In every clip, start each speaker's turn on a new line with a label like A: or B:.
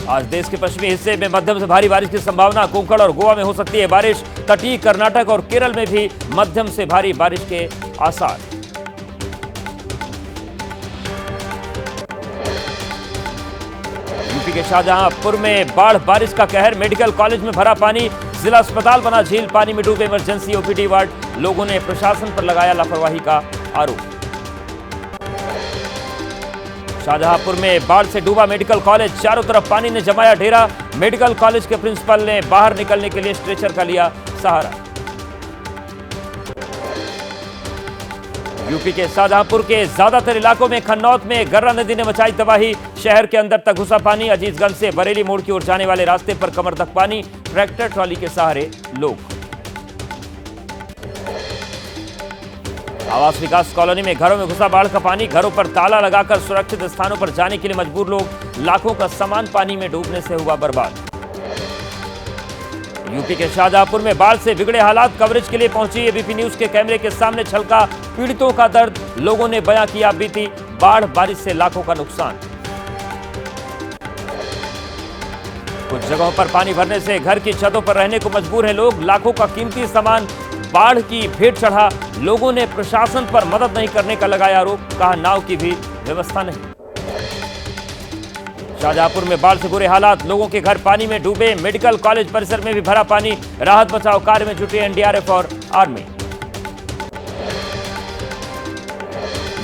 A: आज देश के पश्चिमी हिस्से में मध्यम से भारी बारिश की संभावना। कोंकण और गोवा में हो सकती है बारिश। तटीय कर्नाटक और केरल में भी मध्यम से भारी बारिश के आसार। यूपी के शाहजहांपुर में बाढ़ बारिश का कहर। मेडिकल कॉलेज में भरा पानी। जिला अस्पताल बना झील। पानी में डूबे इमरजेंसी ओपीडी वार्ड। लोगों ने प्रशासन पर लगाया लापरवाही का आरोप। शाहजहांपुर में बाढ़ से डूबा मेडिकल कॉलेज। चारों तरफ पानी ने जमाया डेरा। मेडिकल कॉलेज के प्रिंसिपल ने बाहर निकलने के लिए स्ट्रेचर का लिया सहारा। यूपी के शाहजहांपुर के ज्यादातर इलाकों में खन्नौत में गर्रा नदी ने मचाई तबाही। शहर के अंदर तक घुसा पानी। अजीजगंज से बरेली मोड़ की ओर जाने वाले रास्ते पर कमर तक पानी। ट्रैक्टर ट्रॉली के सहारे लोग। आवास विकास कॉलोनी में घरों में घुसा बाढ़ का पानी। घरों पर ताला लगाकर सुरक्षित स्थानों पर जाने के लिए मजबूर लोग। लाखों का सामान पानी में डूबने से हुआ बर्बाद। यूपी के शाहजहांपुर में बाढ़ से बिगड़े हालात। कवरेज के लिए पहुंची एबीपी न्यूज के कैमरे के सामने छलका पीड़ितों का दर्द। लोगों ने बयां किया बीती। बाढ़ बारिश से लाखों का नुकसान। कुछ जगहों पर पानी भरने से घर की छतों पर रहने को मजबूर हैं लोग। लाखों का कीमती सामान बाढ़ की भेंट चढ़ा। लोगों ने प्रशासन पर मदद नहीं करने का लगाया आरोप। कहा नाव की भी व्यवस्था नहीं। शाहजहांपुर में बाढ़ से बुरे हालात। लोगों के घर पानी में डूबे। मेडिकल कॉलेज परिसर में भी भरा पानी। राहत बचाव कार्य में जुटी एनडीआरएफ और आर्मी।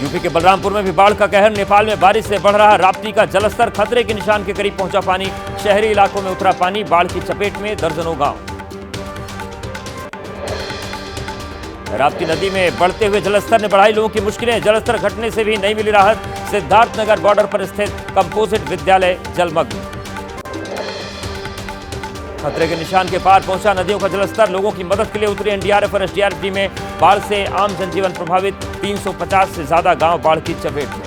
A: यूपी के बलरामपुर में भी बाढ़ का कहर। नेपाल में बारिश से बढ़ रहा राप्ती का जलस्तर। खतरे के निशान के करीब पहुंचा पानी। शहरी इलाकों में उतरा पानी। बाढ़ की चपेट में दर्जनों गांव। राप्ती नदी में बढ़ते हुए जलस्तर ने बढ़ाई लोगों की मुश्किलें। जलस्तर घटने से भी नहीं मिली राहत। सिद्धार्थनगर बॉर्डर पर स्थित कंपोजिट विद्यालय जलमग्न। खतरे के निशान के पार पहुंचा नदियों का जलस्तर। लोगों की मदद के लिए उतरी एनडीआरएफ और एसडीआरएफ टीमें। बाढ़ से आम जनजीवन प्रभावित। 350 से ज्यादा गांव बाढ़ की चपेट में।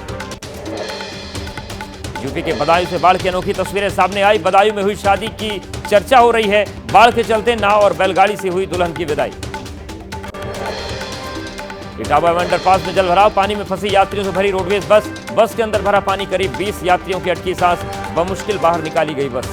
A: यूपी के बदायूं से बाढ़ की अनोखी तस्वीरें सामने आई। बदायूं में हुई शादी की चर्चा हो रही है। बाढ़ के चलते नाव और बैलगाड़ी से हुई दुल्हन की विदाई। इटावा अंडरपास में जलभराव। पानी में फंसी यात्रियों से भरी रोडवेज बस के अंदर भरा पानी। करीब 20 यात्रियों की अटकी सांस। बमुश्किल बाहर निकाली गई बस।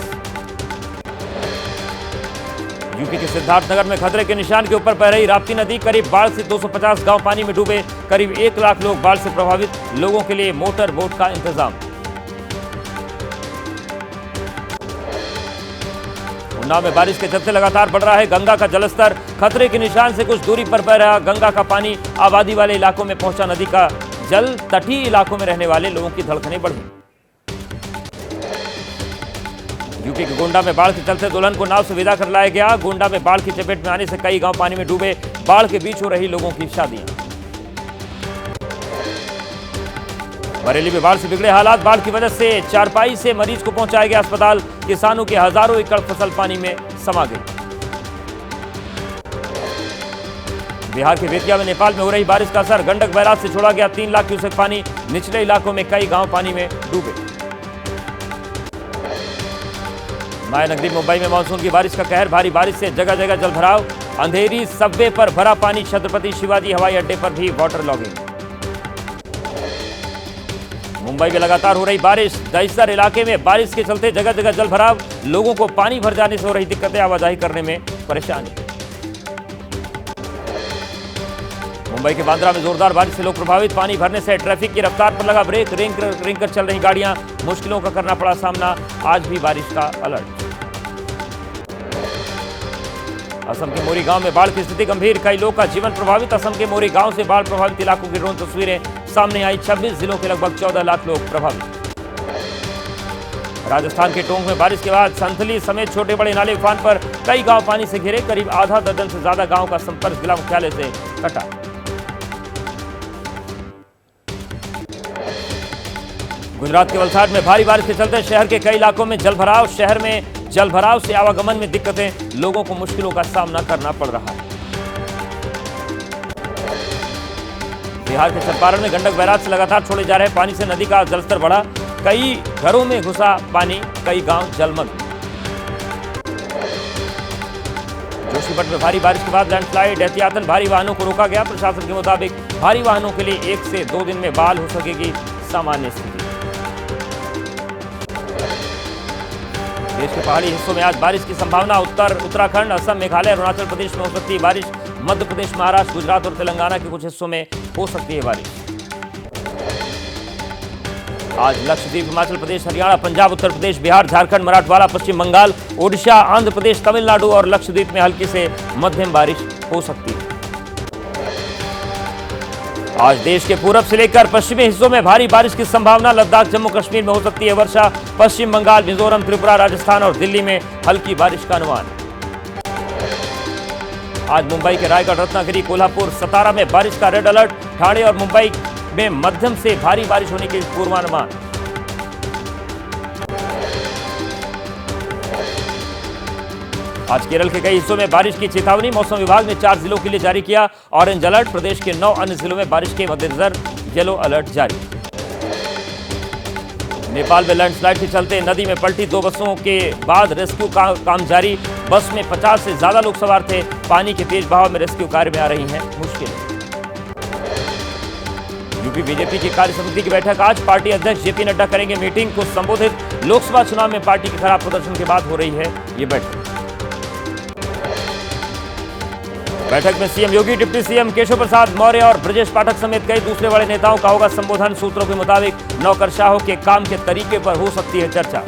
A: यूपी के सिद्धार्थनगर में खतरे के निशान के ऊपर बह रही राप्ती नदी। करीब बाढ़ से 250 गांव पानी में डूबे। करीब 1 लाख लोग बाढ़ से प्रभावित। लोगों के लिए मोटर बोट का इंतजाम। उन्नाव में बारिश के चलते लगातार बढ़ रहा है गंगा का जलस्तर। खतरे के निशान से कुछ दूरी पर बह रहा गंगा का पानी। आबादी वाले इलाकों में पहुंचा नदी का जल। तटीय इलाकों में रहने वाले लोगों की धड़कनें बढ़ी। यूपी के गोंडा में बाढ़ के चलते दुल्हन को नाव से विदा कर लाया गया। गोंडा में बाढ़ की चपेट में आने से कई गांव पानी में डूबे। बाढ़ के बीच हो रही लोगों की शादियां। बरेली में बाढ़ से बिगड़े हालात। बाढ़ की वजह से चारपाई से मरीज को पहुंचाया गया अस्पताल। किसानों के हजारों एकड़ फसल पानी में समा गई। बिहार के बेतिया में नेपाल में हो रही बारिश का असर। गंडक बैराज से छोड़ा गया 3 लाख क्यूसेक पानी। निचले इलाकों में कई गांव पानी में डूबे। मायानगरी मुंबई में मानसून की बारिश का कहर। भारी बारिश से जगह जगह जलभराव। अंधेरी सबवे पर भरा पानी। छत्रपति शिवाजी हवाई अड्डे पर भी वाटर लॉगिंग। मुंबई में लगातार हो रही बारिश। दहिसर इलाके में बारिश के चलते जगह जगह जलभराव। लोगों को पानी भर जाने से हो रही दिक्कतें। आवाजाही करने में परेशानी। मुंबई के बांद्रा में जोरदार बारिश से लोग प्रभावित। पानी भरने से ट्रैफिक की रफ्तार पर लगा ब्रेक। रेंग कर चल रही गाड़ियां। मुश्किलों का करना पड़ा सामना। आज भी बारिश का अलर्ट। असम के मोरी गांव में बाढ़ की स्थिति गंभीर। कई लोग का जीवन प्रभावित। असम के मोरी गांव से बाढ़ प्रभावित इलाकों की ड्रोन तस्वीरें सामने आई। 26 जिलों के लगभग 14 लाख लोग प्रभावित। राजस्थान के टोंक में बारिश के बाद संथली समेत छोटे बड़े नाले उफान पर। कई गांव पानी से घिरे। करीब आधा दर्जन से ज्यादा गांव का संपर्क जिला मुख्यालय से कटा। गुजरात के वलसाड में भारी बारिश के चलते शहर के कई इलाकों में जलभराव। शहर में जलभराव से आवागमन में दिक्कतें। लोगों को मुश्किलों का सामना करना पड़ रहा है। बिहार के चंपारण में गंडक बैराज से लगातार छोड़े जा रहे पानी से नदी का जलस्तर बढ़ा। कई घरों में घुसा पानी। कई गांव जलमग्न। जोशीमठ में भारी बारिश के बाद लैंडस्लाइड। एहतियातन भारी वाहनों को रोका गया। प्रशासन के मुताबिक भारी वाहनों के लिए 1 से 2 दिन में बहाल हो सकेगी सामान्य स्थिति। देश के पहाड़ी हिस्सों में आज बारिश की संभावना। उत्तराखंड, असम, मेघालय, अरुणाचल प्रदेश में हो सकती है बारिश। मध्य प्रदेश, महाराष्ट्र, गुजरात और तेलंगाना के कुछ हिस्सों में हो सकती है बारिश। आज लक्षद्वीप, हिमाचल प्रदेश, हरियाणा, पंजाब, उत्तर प्रदेश, बिहार, झारखंड, मराठवाड़ा, पश्चिम बंगाल, ओडिशा, आंध्र प्रदेश, तमिलनाडु और लक्षद्वीप में हल्की से मध्यम बारिश हो सकती है। आज देश के पूरब से लेकर पश्चिमी हिस्सों में भारी बारिश की संभावना। लद्दाख, जम्मू कश्मीर में हो सकती है वर्षा। पश्चिम बंगाल, मिजोरम, त्रिपुरा, राजस्थान और दिल्ली में हल्की बारिश का अनुमान। आज मुंबई के रायगढ़, रत्नागिरी, कोल्हापुर, सतारा में बारिश का रेड अलर्ट। ठाणे और मुंबई में मध्यम से भारी बारिश होने के पूर्वानुमान। आज केरल के कई हिस्सों में बारिश की चेतावनी। मौसम विभाग ने 4 जिलों के लिए जारी किया ऑरेंज अलर्ट। प्रदेश के 9 अन्य जिलों में बारिश के मद्देनजर येलो अलर्ट जारी। नेपाल में लैंडस्लाइड के चलते नदी में पलटी 2 बसों के बाद रेस्क्यू का काम जारी। बस में 50 से ज्यादा लोग सवार थे। पानी के तेज बहाव में रेस्क्यू कार्य में आ रही हैं मुश्किलें। यूपी बीजेपी की कार्य समिति की बैठक आज। पार्टी अध्यक्ष जेपी नड्डा करेंगे मीटिंग को संबोधित। लोकसभा चुनाव में पार्टी के खराब प्रदर्शन के बाद हो रही है ये बैठक। बैठक में सीएम योगी, डिप्टी सीएम केशव प्रसाद मौर्य और ब्रजेश पाठक समेत कई दूसरे बड़े नेताओं का होगा संबोधन। सूत्रों के मुताबिक नौकरशाहों के काम के तरीके पर हो सकती है चर्चा।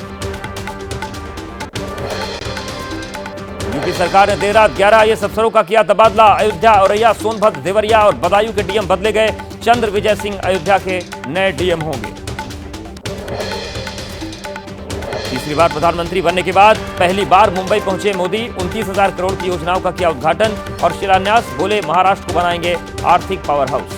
A: यूपी सरकार ने देर रात 11 आईएएस अफसरों का किया तबादला। अयोध्या, औरैया, सोनभद्र, देवरिया और बदायूं के डीएम बदले गए। चंद्र विजय सिंह अयोध्या के नए डीएम होंगे। तीसरी बार प्रधानमंत्री बनने के बाद पहली बार मुंबई पहुंचे मोदी। 29,000 करोड़ की योजनाओं का किया उद्घाटन और शिलान्यास। बोले महाराष्ट्र को बनाएंगे आर्थिक power house.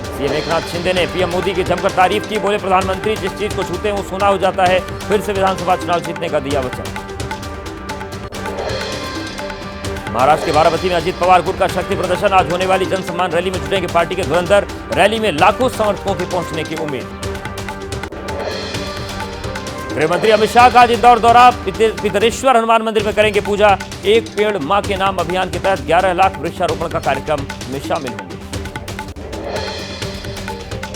A: CM Eknath Shinde ने पीएम मोदी की जमकर तारीफ की। बोले प्रधानमंत्री जिस चीज को छूते हैं वो सोना हो जाता है। फिर से विधानसभा चुनाव जीतने का दिया वचन। महाराष्ट्र के बारामती में अजीत पवार गुट का शक्ति प्रदर्शन। आज होने वाली जनसम्मान रैली में जुटेंगे पार्टी के धुरंधर। रैली में लाखों समर्थकों के पहुंचने की उम्मीद। गृहमंत्री अमित शाह का आज इंदौर दौरा। पितरेश्वर हनुमान मंदिर में करेंगे पूजा। एक पेड़ मां के नाम अभियान के तहत 11 लाख वृक्षारोपण का कार्यक्रम में शामिल होंगे।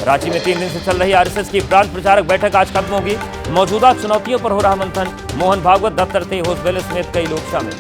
A: रांची में 3 दिन से चल रही आरएसएस की प्रांत प्रचारक बैठक आज खत्म होगी। मौजूदा चुनौतियों पर हो रहा मंथन। मोहन भागवत, दत्तात्रेय होसबले समेत कई लोग शामिल।